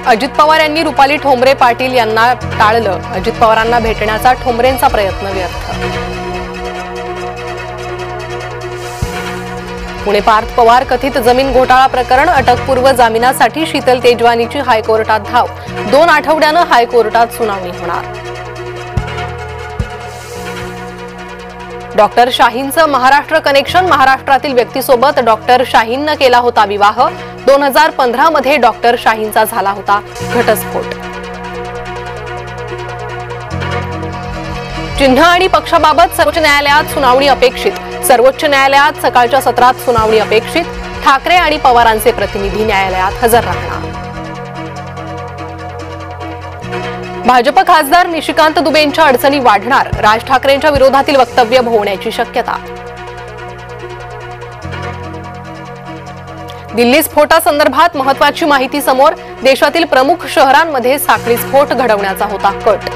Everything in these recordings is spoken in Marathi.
अजित पवार यांनी रुपाली ठोंबरे पाटील यांना टाळलं। अजित पवारांना भेटण्याचा ठोंबरेंचा प्रयत्न व्यर्थ। पुणे पार्थ पवार कथित जमीन घोटाळा प्रकरण अटकपूर्व जामिनासाठी शीतल तेजवानीची हायकोर्टात धाव। 2 आठवड्यानं हायकोर्टात सुनावणी होणार। डॉक्टर शाहीनचं महाराष्ट्र कनेक्शन। महाराष्ट्रातील व्यक्तीसोबत डॉक्टर शाहीननं केला होता विवाह। 2015 मध्ये डॉक्टर शाहीनचा झाला होता घटस्फोट। चिन्ह आणि पक्षाबाबत सर्वोच्च न्यायालयात सुनावणी अपेक्षित। सर्वोच्च न्यायालयात सकाळच्या सत्रात सुनावणी अपेक्षित। ठाकरे आणि पवारांचे प्रतिनिधी न्यायालयात हजर राहणार। भाजप खासदार निशिकांत दुबेंच्या अडचणी वाढणार। राज ठाकरेंच्या विरोधातील वक्तव्य होण्याची शक्यता। दिल्ली स्फोटासंदर्भात महत्त्वाची माहिती समोर। देशातील प्रमुख शहरांमध्ये साखळी स्फोट घडवण्याचा होता कट।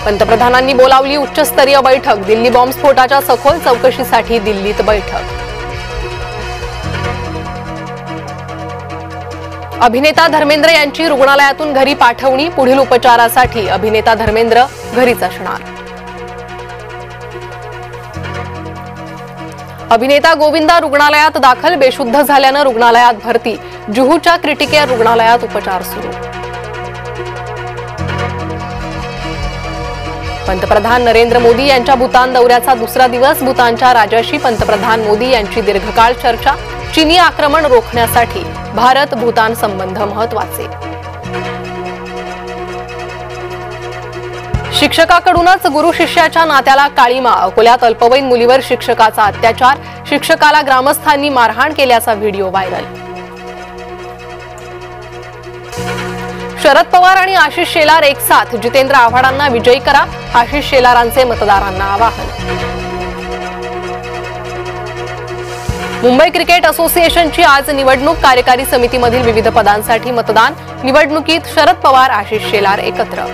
पंतप्रधानांनी बोलावली उच्चस्तरीय बैठक। दिल्ली बॉम्बस्फोटाच्या सखोल चौकशीसाठी दिल्लीत बैठक। अभिनेता धर्मेंद्र यांची रुग्णालयातून घरी पाठवणी। पुढील उपचारासाठी अभिनेता धर्मेंद्र घरीच असणार। अभिनेता गोविंदा रुग्णालयात दाखल। बेशुद्ध झाल्यानं रुग्णालयात भरती। जुहूच्या क्रिटिकेअर रुग्णालयात उपचार सुरू। पंतप्रधान नरेंद्र मोदी यांच्या भूतान दौऱ्याचा दुसरा दिवस। भूतानच्या राजाशी पंतप्रधान मोदी यांची दीर्घकाळ चर्चा। चीनी आक्रमण रोखण्यासाठी भारत भूतान संबंध महत्त्वाचे। शिक्षकाकडूनच गुरु शिष्याच्या नात्याला काळीमा। अकोल्यात अल्पवयीन मुलीवर शिक्षकाचा अत्याचार। शिक्षकाला ग्रामस्थांनी मारहाण केल्याचा व्हिडिओ व्हायरल। शरद पवार आणि आशिष शेलार एक साथ। जितेंद्र आव्हाडांना विजयी करा। आशिष शेलारांचे मतदारांना आवाहन। मुंबई क्रिकेट असोसिएशनची आज निवडणूक। कार्यकारी समितीमधील विविध पदांसाठी मतदान। निवडणुकीत शरद पवार आशिष शेलार एकत्र।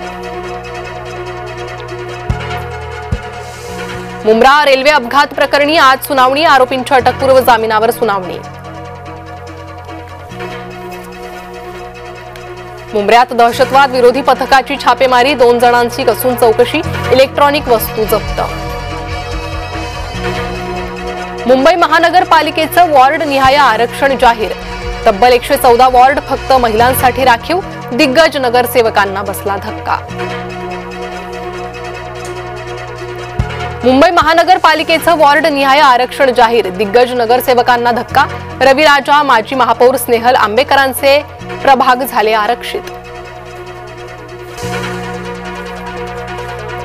मुंब्रा रेल्वे अपघात प्रकरणी आज सुनावणी। आरोपींच्या अटकपूर्व जामिनावर सुनावणी। मुंब्र्यात दहशतवाद विरोधी पथकाची छापेमारी। 2 जणांची कसून चौकशी। इलेक्ट्रॉनिक वस्तू जप्त। मुंबई महानगरपालिकेचं वॉर्ड निहाय आरक्षण जाहीर। तब्बल 114 वॉर्ड फक्त महिलांसाठी राखीव। दिग्गज नगरसेवकांना बसला धक्का। मुंबई महानगरपालिकेचं वॉर्ड निहाय आरक्षण जाहीर। दिग्गज नगरसेवकांना धक्का। रवी राजा, माजी महापौर स्नेहल आंबेकरांचे प्रभाग झाले आरक्षित।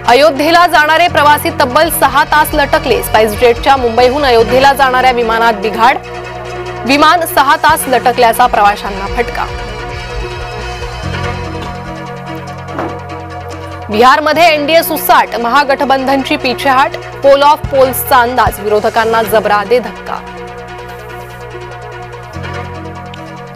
अयोध्येला जाणारे प्रवासी तब्बल 6 तास लटकले। स्पाइसजेटच्या मुंबईहून अयोध्येला जाणाऱ्या विमानात बिघाड। विमान 6 तास लटकल्याचा प्रवाशांना फटका। बिहारमध्ये एनडीए सुसाट। महागठबंधनची पिछेहाट। पोल ऑफ पोल्सचा अंदाज। विरोधकांना जबरा दे धक्का।